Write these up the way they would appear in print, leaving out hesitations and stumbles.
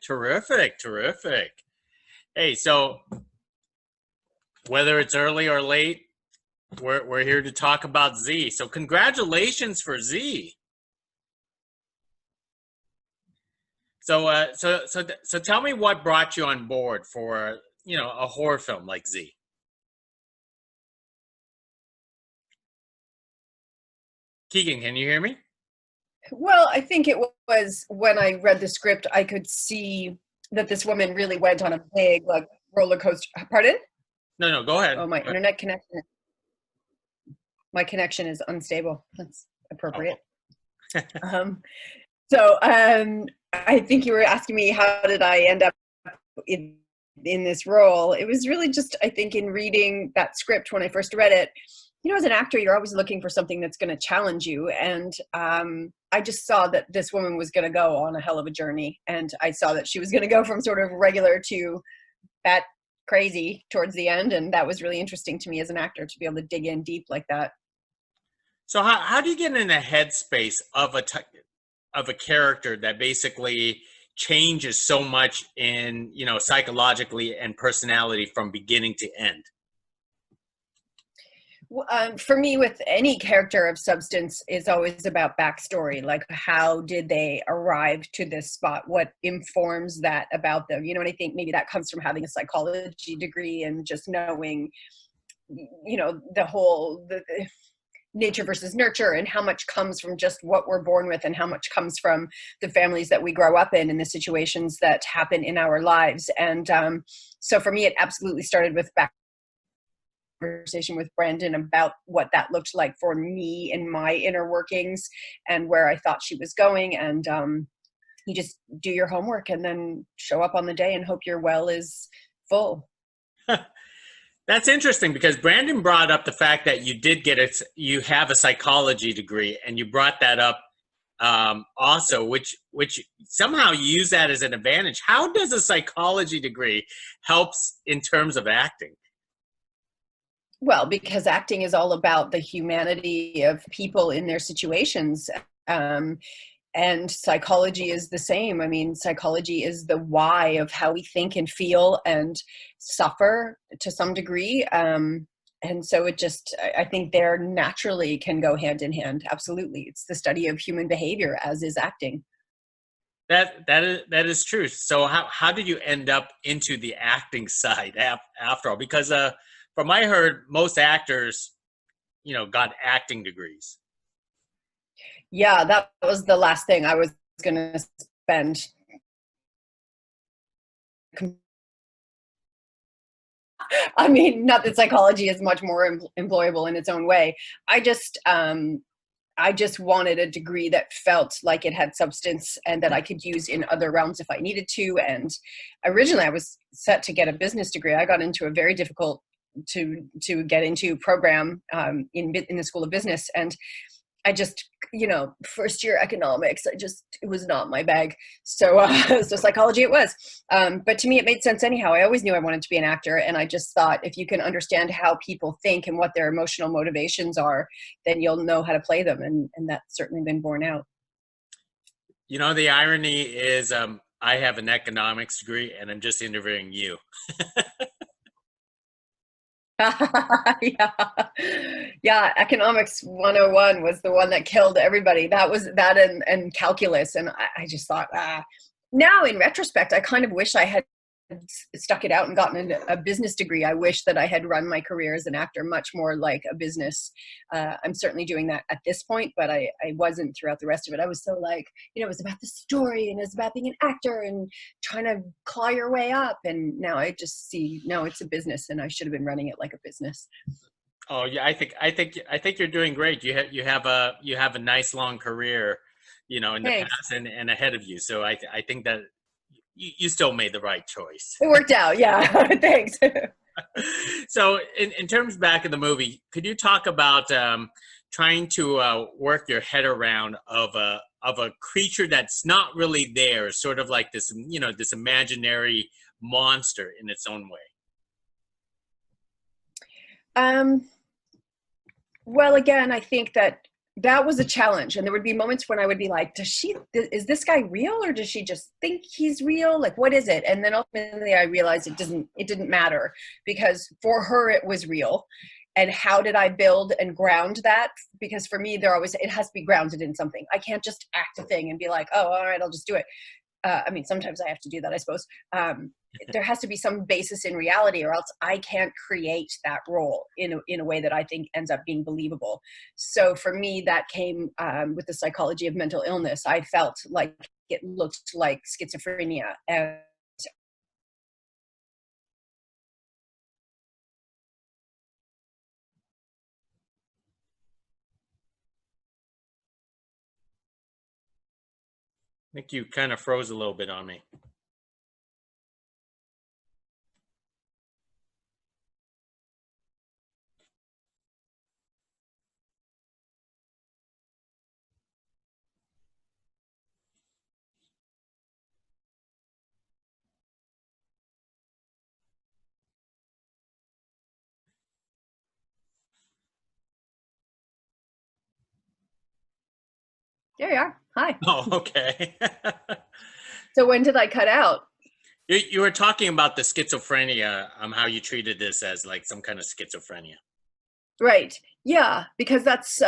Terrific, terrific. Hey, so whether it's early or late, we're here to talk about Z. So congratulations for Z. So tell me what brought you on board for a horror film like Z. Keegan, can you hear me? Well, I think it was when I read the script, I could see that this woman really went on a big like roller coaster. Pardon? No, no, go ahead. Oh, my Go ahead. internet connection. My connection is unstable. That's Oh. appropriate. Um, so I think you were asking me how did I end up in in this role. It was really just, I think, in reading that script when I first read it. As an actor, you're always looking for something that's going to challenge you, and I just saw that this woman was going to go on a hell of a journey, and I saw that she was going to go from sort of regular to bat crazy towards the end, and that was really interesting to me as an actor to be able to dig in deep like that. So how do you get in the headspace of of a character that basically changes so much in psychologically and personality from beginning to end? For me, with any character of substance, is always about backstory. Like, how did they arrive to this spot? What informs that about them? And I think maybe that comes from having a psychology degree and just knowing, the nature versus nurture, and how much comes from just what we're born with and how much comes from the families that we grow up in and the situations that happen in our lives. And so for me, it absolutely started with conversation with Brandon about what that looked like for me in my inner workings and where I thought she was going. And you just do your homework and then show up on the day and hope your well is full. That's interesting because Brandon brought up the fact that you have a psychology degree, and you brought that up also, which somehow you use that as an advantage. How does a psychology degree helps in terms of acting? Well, because acting is all about the humanity of people in their situations. And psychology is the same. I mean, psychology is the why of how we think and feel and suffer to some degree. And so I think they're naturally can go hand in hand. Absolutely. It's the study of human behavior, as is acting. That is true. So how did you end up into the acting side after all? Because from I heard, most actors, got acting degrees. Yeah, that was the last thing I was going to spend. I mean, not that psychology is much more employable in its own way. I just wanted a degree that felt like it had substance and that I could use in other realms if I needed to. And originally I was set to get a business degree. I got into a very difficult to get into program in the School of Business. And I just, first year economics, it was not my bag. So, so psychology it was. But to me, it made sense anyhow. I always knew I wanted to be an actor. And I just thought if you can understand how people think and what their emotional motivations are, then you'll know how to play them. And that's certainly been borne out. The irony is I have an economics degree and I'm just interviewing you. Yeah. Yeah, economics 101 was the one that killed everybody. That was that and calculus. And I just thought, now in retrospect, I kind of wish I had stuck it out and gotten a business degree. I wish that I had run my career as an actor much more like a business. I'm certainly doing that at this point, but I wasn't throughout the rest of it. I was so like, it was about the story and it was about being an actor and trying to claw your way up. And now I just see, no, it's a business and I should have been running it like a business. Oh yeah, I think you're doing great. You have a nice long career, in the Thanks. past and ahead of you. So I think that you still made the right choice. It worked out. Yeah. Thanks. So in terms back in the movie, could you talk about trying to work your head around of a creature that's not really there, sort of like this, this imaginary monster in its own way? Well, again, I think that that was a challenge. And there would be moments when I would be like, is this guy real, or does she just think he's real? Like, what is it? And then ultimately I realized it didn't matter, because for her, it was real. And how did I build and ground that? Because for me, it has to be grounded in something. I can't just act a thing and be like, oh, all right, I'll just do it. I mean, sometimes I have to do that, I suppose. There has to be some basis in reality, or else I can't create that role in a way that I think ends up being believable. So for me, that came with the psychology of mental illness. I felt like it looked like schizophrenia. And I think you kind of froze a little bit on me. there you are. Hi. Oh, okay. So when did I cut out? You were talking about the schizophrenia, how you treated this as like some kind of schizophrenia. Right. Yeah, because that's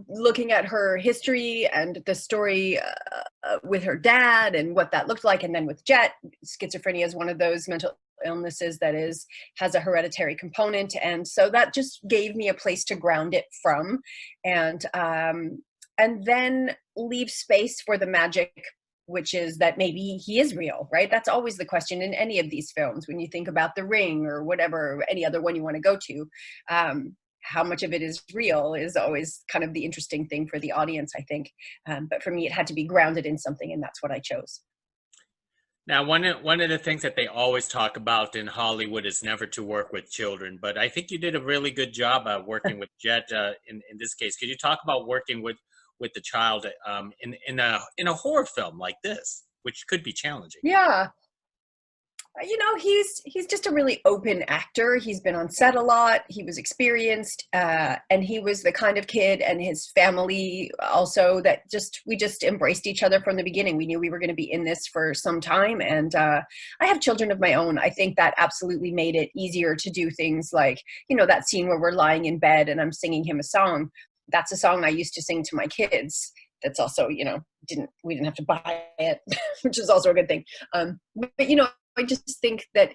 looking at her history and the story with her dad and what that looked like, and then with Jett, schizophrenia is one of those mental illnesses that has a hereditary component, and so that just gave me a place to ground it from, and then leave space for the magic, which is that maybe he is real, right? That's always the question in any of these films. When you think about The Ring or whatever, any other one you want to go to, how much of it is real is always kind of the interesting thing for the audience, I think. But for me, it had to be grounded in something, and that's what I chose. Now, one of the things that they always talk about in Hollywood is never to work with children, but I think you did a really good job working with Jett in this case. Could you talk about working with the child in a horror film like this, which could be challenging? Yeah. He's just a really open actor. He's been on set a lot. He was experienced, and he was the kind of kid, and his family also, that we just embraced each other from the beginning. We knew we were going to be in this for some time, and I have children of my own. I think that absolutely made it easier to do things like, that scene where we're lying in bed and I'm singing him a song. That's a song I used to sing to my kids. That's also, we didn't have to buy it, which is also a good thing. But I just think that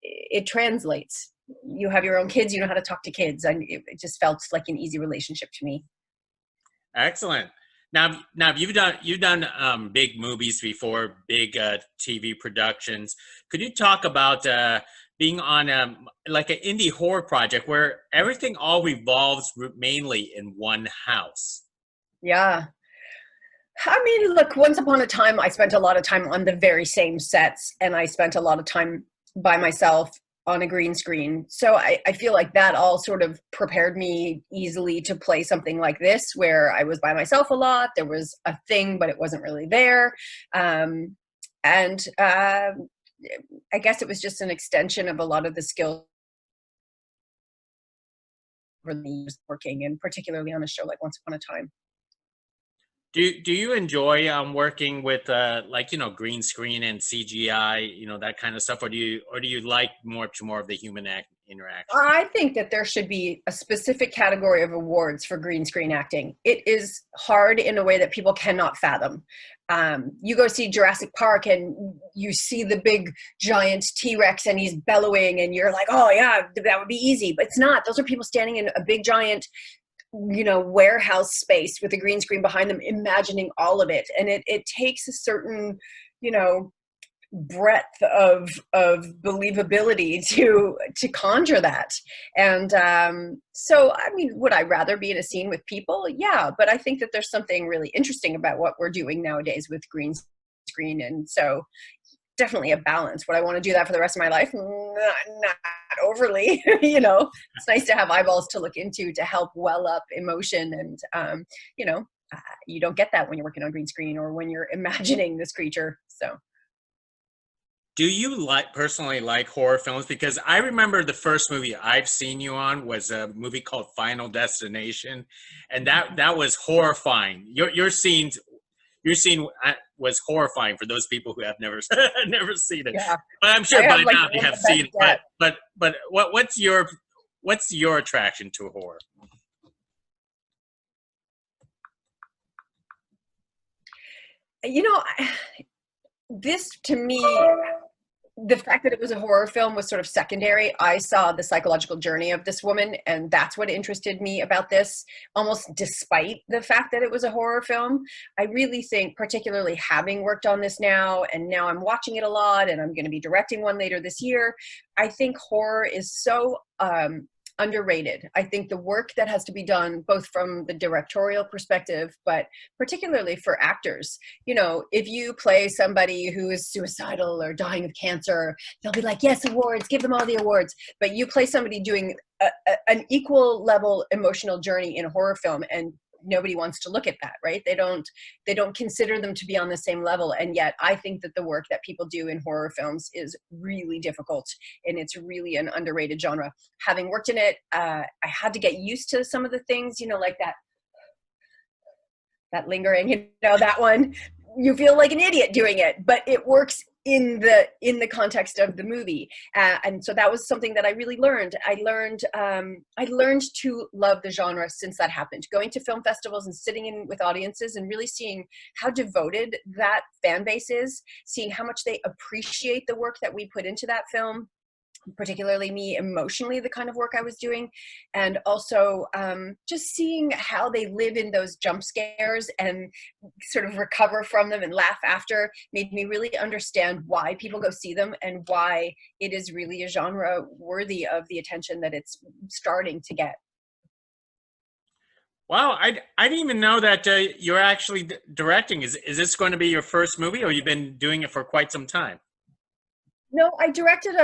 it translates. You have your own kids, you know how to talk to kids, and it just felt like an easy relationship to me. Excellent. Now you've done big movies before, big TV productions. Could you talk about being on like an indie horror project where everything all revolves mainly in one house? Yeah. I mean, look, once upon a time, I spent a lot of time on the very same sets, and I spent a lot of time by myself on a green screen. So I feel like that all sort of prepared me easily to play something like this, where I was by myself a lot. There was a thing, but it wasn't really there. And I guess it was just an extension of a lot of the skills for me working, and particularly on a show like Once Upon a Time. Do you enjoy working with like green screen and CGI, that kind of stuff, or do you like more of the human interaction? I think that there should be a specific category of awards for green screen acting. It is hard in a way that people cannot fathom. You go see Jurassic Park and you see the big giant T-Rex and he's bellowing and you're like, oh yeah, that would be easy. But it's not. Those are people standing in a big giant warehouse space with a green screen behind them, imagining all of it. And it takes a certain, breadth of believability to conjure that. And so, I mean, would I rather be in a scene with people? Yeah, but I think that there's something really interesting about what we're doing nowadays with green screen. And so definitely a balance. Would I want to do that for the rest of my life? Not overly. It's nice to have eyeballs to look into to help well up emotion. And you don't get that when you're working on green screen or when you're imagining this creature. So Do you personally like horror films? Because I remember the first movie I've seen you on was a movie called Final Destination, and that was horrifying. Your scene was horrifying for those people who have never never seen it. Yeah, But I'm I sure have by like now they one of have the best seen it. debt. But what's your attraction to horror? You know, this to me, the fact that it was a horror film was sort of secondary. I saw the psychological journey of this woman, and that's what interested me about this, almost despite the fact that it was a horror film. I really think, particularly having worked on this now, and now I'm watching it a lot, and I'm going to be directing one later this year, I think horror is so underrated. I think the work that has to be done, both from the directorial perspective, but particularly for actors, you know, if you play somebody who is suicidal or dying of cancer, they'll be like, yes, awards, give them all the awards. But you play somebody doing an equal level emotional journey in a horror film, and nobody wants to look at that, right? They don't consider them to be on the same level. And yet I think that the work that people do in horror films is really difficult, and it's really an underrated genre. Having worked in it, I had to get used to some of the things, you know, like that lingering, you know, that one, you feel like an idiot doing it, but it works in the context of the movie. And so that was something that I really learned. I learned to love the genre since that happened, going to film festivals and sitting in with audiences and really seeing how devoted that fan base is, seeing how much they appreciate the work that we put into that film, particularly me emotionally, the kind of work I was doing, and also just seeing how they live in those jump scares and sort of recover from them and laugh after, made me really understand why people go see them and why it is really a genre worthy of the attention that it's starting to get. Wow, I didn't even know that you're actually directing. Is this going to be your first movie, or you've been doing it for quite some time? No, I directed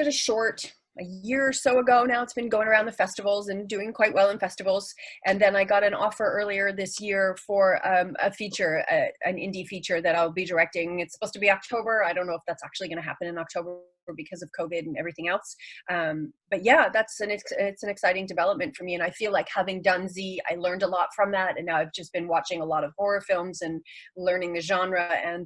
a short a year or so ago now. It's been going around the festivals and doing quite well in festivals. And then I got an offer earlier this year for a feature, an indie feature that I'll be directing. It's supposed to be October. I don't know if that's actually going to happen in October because of COVID and everything else. But yeah, it's an exciting development for me. And I feel like, having done Z, I learned a lot from that. And now I've just been watching a lot of horror films and learning the genre, and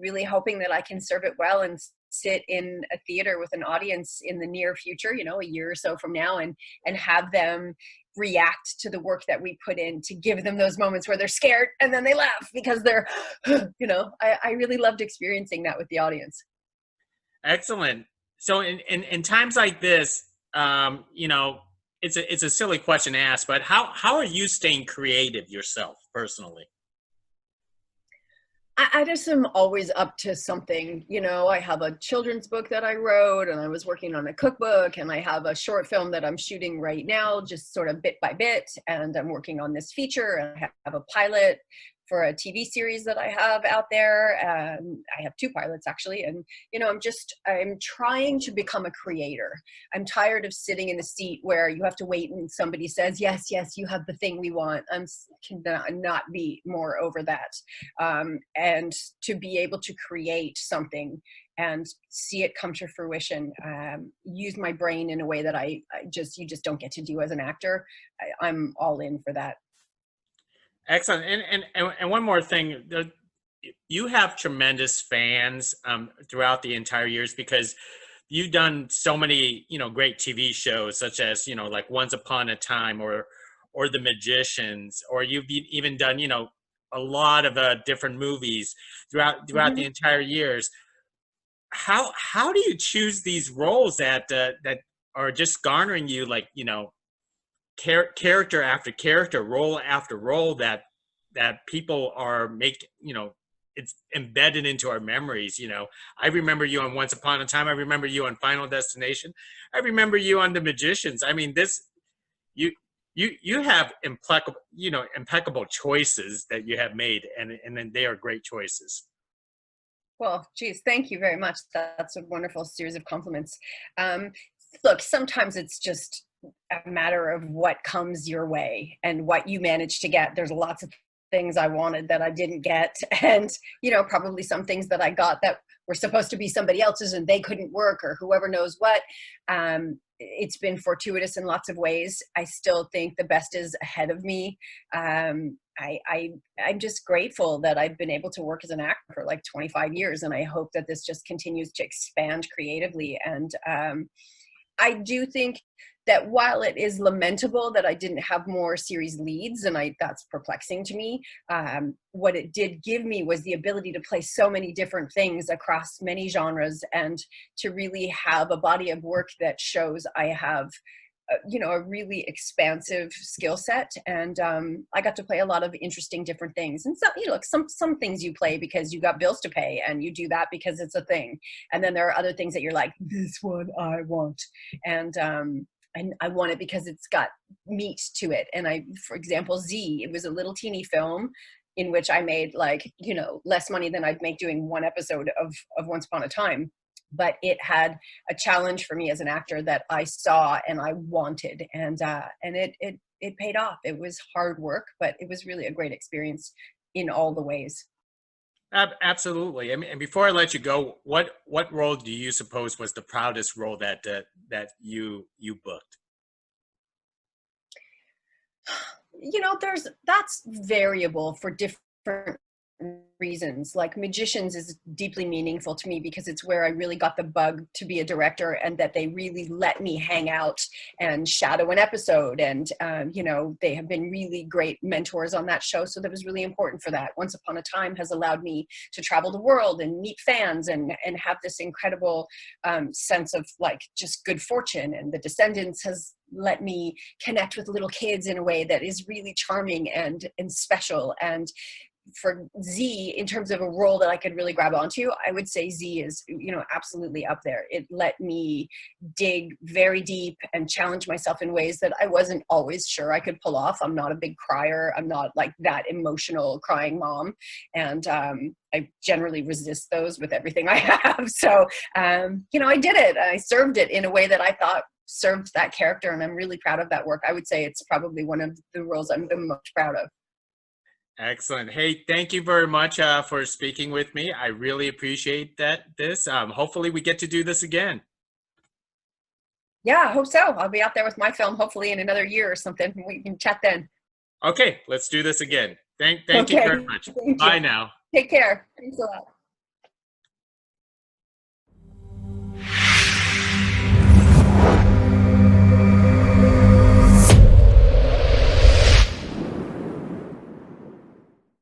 really hoping that I can serve it well and sit in a theater with an audience in the near future, you know, a year or so from now, and have them react to the work that we put in, to give them those moments where they're scared and then they laugh because they're, you know, I really loved experiencing that with the audience. Excellent. So in times like this, you know, it's a silly question to ask, but how are you staying creative yourself personally? I just am always up to something. You know, I have a children's book that I wrote, and I was working on a cookbook, and I have a short film that I'm shooting right now, just sort of bit by bit. And I'm working on this feature, and I have a pilot for a TV series that I have out there. I have two pilots actually. And, you know, I'm trying to become a creator. I'm tired of sitting in the seat where you have to wait and somebody says, yes, yes, you have the thing we want. Cannot be more over that. And to be able to create something and see it come to fruition, use my brain in a way that you just don't get to do as an actor. I'm all in for that. Excellent. And one more thing, you have tremendous fans throughout the entire years, because you've done so many, you know, great TV shows, such as, you know, like Once Upon a Time, or The Magicians, or you've even done, you know, a lot of different movies throughout the Mhm. entire years. How do you choose these roles that are just garnering you, like, you know, character after character, role after role, that people are making, you know, it's embedded into our memories. You know, I remember you on Once Upon a Time. I remember you on Final Destination. I remember you on The Magicians. I mean, you you have impeccable choices that you have made, and then they are great choices. Well, geez, thank you very much. That's a wonderful series of compliments. Um, Look, sometimes it's just a matter of what comes your way and what you manage to get. There's lots of things I wanted that I didn't get. And, you know, probably some things that I got that were supposed to be somebody else's and they couldn't work, or whoever knows what. It's been fortuitous in lots of ways. I still think the best is ahead of me. I'm just grateful that I've been able to work as an actor for like 25 years. And I hope that this just continues to expand creatively. And I do think that while it is lamentable that I didn't have more series leads, and that's perplexing to me, what it did give me was the ability to play so many different things across many genres, and to really have a body of work that shows I have you know, a really expansive skill set. And I got to play a lot of interesting different things. And some, you know, some things you play because you got bills to pay and you do that because it's a thing. And then there are other things that you're like, this one I want. And I want it because it's got meat to it. And for example, Z, it was a little teeny film in which I made, like, you know, less money than I'd make doing one episode of Once Upon a Time. But it had a challenge for me as an actor that I saw and I wanted, and it paid off. It was hard work, but it was really a great experience in all the ways. Absolutely. I mean, and before I let you go, what role do you suppose was the proudest role that you booked? You know, that's variable for different reasons. Like Magicians is deeply meaningful to me because it's where I really got the bug to be a director, and that they really let me hang out and shadow an episode. And, you know, they have been really great mentors on that show. So that was really important for that. Once Upon a Time has allowed me to travel the world and meet fans and have this incredible sense of like just good fortune. And The Descendants has let me connect with little kids in a way that is really charming and special. And for Z, in terms of a role that I could really grab onto, I would say Z is, you know, absolutely up there. It let me dig very deep and challenge myself in ways that I wasn't always sure I could pull off. I'm not a big crier. I'm not like that emotional crying mom. And I generally resist those with everything I have. So, you know, I did it. I served it in a way that I thought served that character. And I'm really proud of that work. I would say it's probably one of the roles I'm the most proud of. Excellent. Hey, thank you very much for speaking with me. I really appreciate this. Hopefully we get to do this again. Yeah, I hope so. I'll be out there with my film, hopefully in another year or something. We can chat then. Okay, let's do this again. Thank Okay. you very much. Bye now. Take care. Thanks a lot.